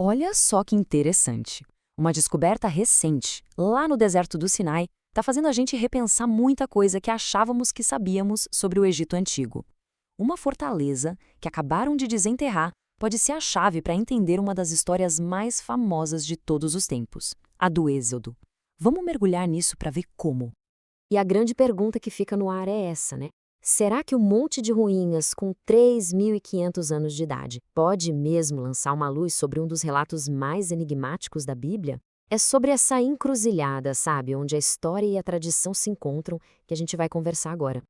Olha só que interessante. Uma descoberta recente, lá no deserto do Sinai, está fazendo a gente repensar muita coisa que achávamos que sabíamos sobre o Egito Antigo. Uma fortaleza que acabaram de desenterrar pode ser a chave para entender uma das histórias mais famosas de todos os tempos, a do Êxodo. Vamos mergulhar nisso para ver como. E a grande pergunta que fica no ar é essa, né? Será que o monte de ruínas com 3.500 anos de idade pode mesmo lançar uma luz sobre um dos relatos mais enigmáticos da Bíblia? É sobre essa encruzilhada, sabe, onde a história e a tradição se encontram, que a gente vai conversar agora.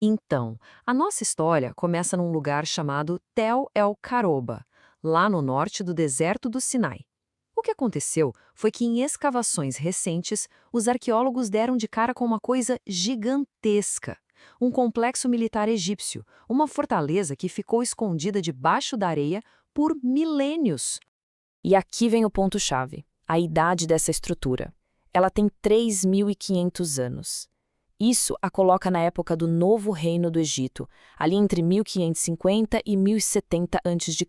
Então, a nossa história começa num lugar chamado Tel El-Caroba, lá no norte do deserto do Sinai. O que aconteceu foi que em escavações recentes, os arqueólogos deram de cara com uma coisa gigantesca. Um complexo militar egípcio, uma fortaleza que ficou escondida debaixo da areia por milênios. E aqui vem o ponto-chave, a idade dessa estrutura. Ela tem 3.500 anos. Isso a coloca na época do Novo Reino do Egito, ali entre 1550 e 1070 a.C.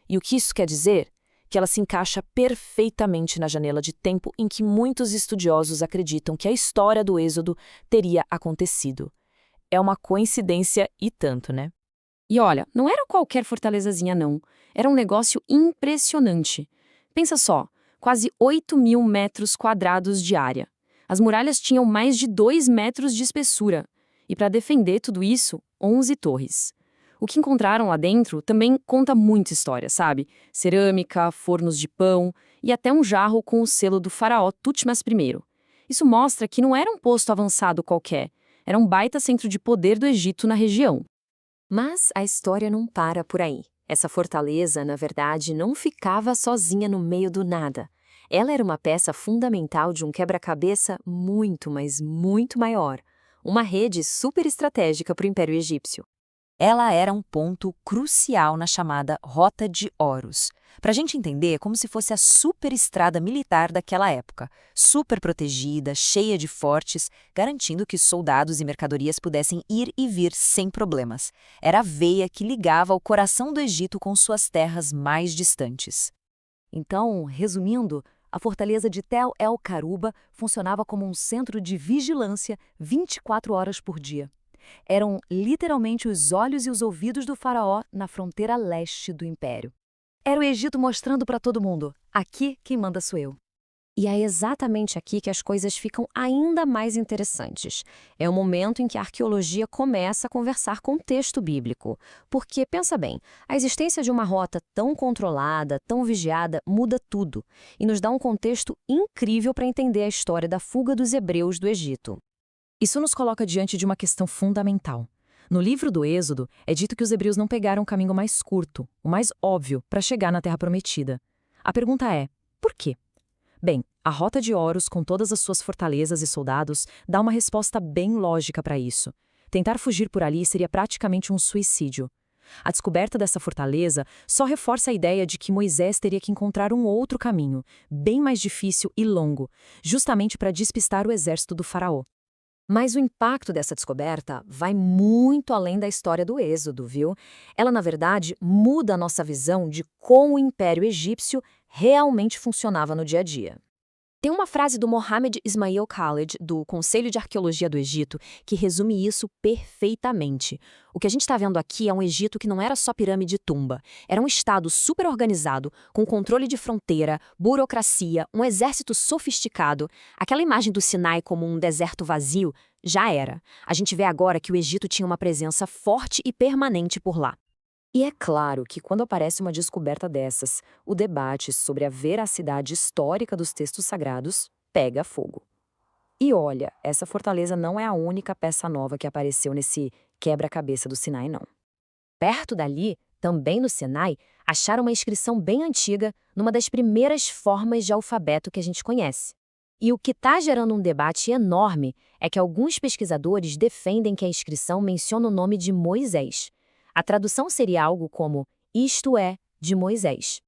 E o que isso quer dizer? Que ela se encaixa perfeitamente na janela de tempo em que muitos estudiosos acreditam que a história do Êxodo teria acontecido. É uma coincidência e tanto, né? E olha, não era qualquer fortalezazinha, não. Era um negócio impressionante. Pensa só, quase 8.000 metros quadrados de área. As muralhas tinham mais de 2 metros de espessura. E para defender tudo isso, 11 torres. O que encontraram lá dentro também conta muita história, sabe? Cerâmica, fornos de pão e até um jarro com o selo do faraó Tutmos I. Isso mostra que não era um posto avançado qualquer, era um baita centro de poder do Egito na região. Mas a história não para por aí. Essa fortaleza, na verdade, não ficava sozinha no meio do nada. Ela era uma peça fundamental de um quebra-cabeça muito, mas muito maior. Uma rede super estratégica para o Império Egípcio. Ela era um ponto crucial na chamada Rota de Horus. Para a gente entender, é como se fosse a superestrada militar daquela época, super protegida, cheia de fortes, garantindo que soldados e mercadorias pudessem ir e vir sem problemas. Era a veia que ligava o coração do Egito com suas terras mais distantes. Então, resumindo, a fortaleza de Tel El-Caruba funcionava como um centro de vigilância 24 horas por dia. Eram literalmente os olhos e os ouvidos do faraó na fronteira leste do império. Era o Egito mostrando para todo mundo: aqui quem manda sou eu. E é exatamente aqui que as coisas ficam ainda mais interessantes. É o momento em que a arqueologia começa a conversar com o texto bíblico. Porque, pensa bem, a existência de uma rota tão controlada, tão vigiada, muda tudo. E nos dá um contexto incrível para entender a história da fuga dos hebreus do Egito. Isso nos coloca diante de uma questão fundamental. No livro do Êxodo, é dito que os hebreus não pegaram o caminho mais curto, o mais óbvio, para chegar na Terra Prometida. A pergunta é, por quê? Bem, a Rota de Horus, com todas as suas fortalezas e soldados, dá uma resposta bem lógica para isso. Tentar fugir por ali seria praticamente um suicídio. A descoberta dessa fortaleza só reforça a ideia de que Moisés teria que encontrar um outro caminho, bem mais difícil e longo, justamente para despistar o exército do faraó. Mas o impacto dessa descoberta vai muito além da história do Êxodo, viu? Ela, na verdade, muda a nossa visão de como o Império Egípcio realmente funcionava no dia a dia. Tem uma frase do Mohammed Ismail Khaled, do Conselho de Arqueologia do Egito, que resume isso perfeitamente. O que a gente está vendo aqui é um Egito que não era só pirâmide e tumba. Era um estado super organizado, com controle de fronteira, burocracia, um exército sofisticado. Aquela imagem do Sinai como um deserto vazio já era. A gente vê agora que o Egito tinha uma presença forte e permanente por lá. E é claro que quando aparece uma descoberta dessas, o debate sobre a veracidade histórica dos textos sagrados pega fogo. E olha, essa fortaleza não é a única peça nova que apareceu nesse quebra-cabeça do Sinai, não. Perto dali, também no Sinai, acharam uma inscrição bem antiga numa das primeiras formas de alfabeto que a gente conhece. E o que está gerando um debate enorme é que alguns pesquisadores defendem que a inscrição menciona o nome de Moisés. A tradução seria algo como "isto é de Moisés".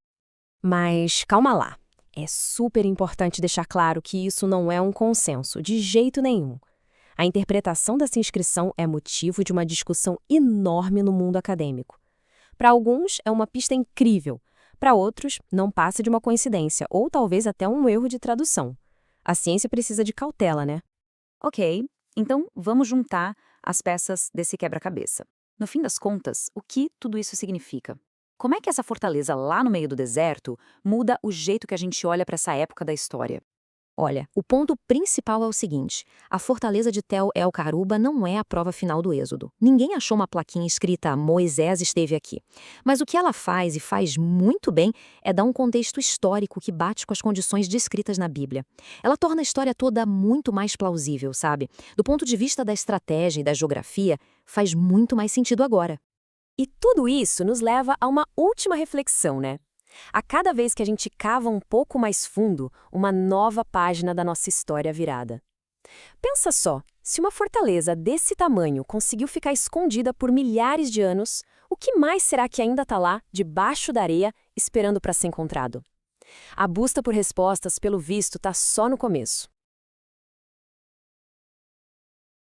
Mas calma lá. É super importante deixar claro que isso não é um consenso, de jeito nenhum. A interpretação dessa inscrição é motivo de uma discussão enorme no mundo acadêmico. Para alguns, é uma pista incrível. Para outros, não passa de uma coincidência ou talvez até um erro de tradução. A ciência precisa de cautela, né? Ok, então vamos juntar as peças desse quebra-cabeça. No fim das contas, o que tudo isso significa? Como é que essa fortaleza lá no meio do deserto muda o jeito que a gente olha para essa época da história? Olha, o ponto principal é o seguinte: a fortaleza de Tel El-Caruba não é a prova final do Êxodo. Ninguém achou uma plaquinha escrita Moisés esteve aqui. Mas o que ela faz, e faz muito bem, é dar um contexto histórico que bate com as condições descritas na Bíblia. Ela torna a história toda muito mais plausível, sabe? Do ponto de vista da estratégia e da geografia, faz muito mais sentido agora. E tudo isso nos leva a uma última reflexão, né? A cada vez que a gente cava um pouco mais fundo, uma nova página da nossa história virada. Pensa só, se uma fortaleza desse tamanho conseguiu ficar escondida por milhares de anos, o que mais será que ainda está lá, debaixo da areia, esperando para ser encontrado? A busca por respostas, pelo visto, está só no começo.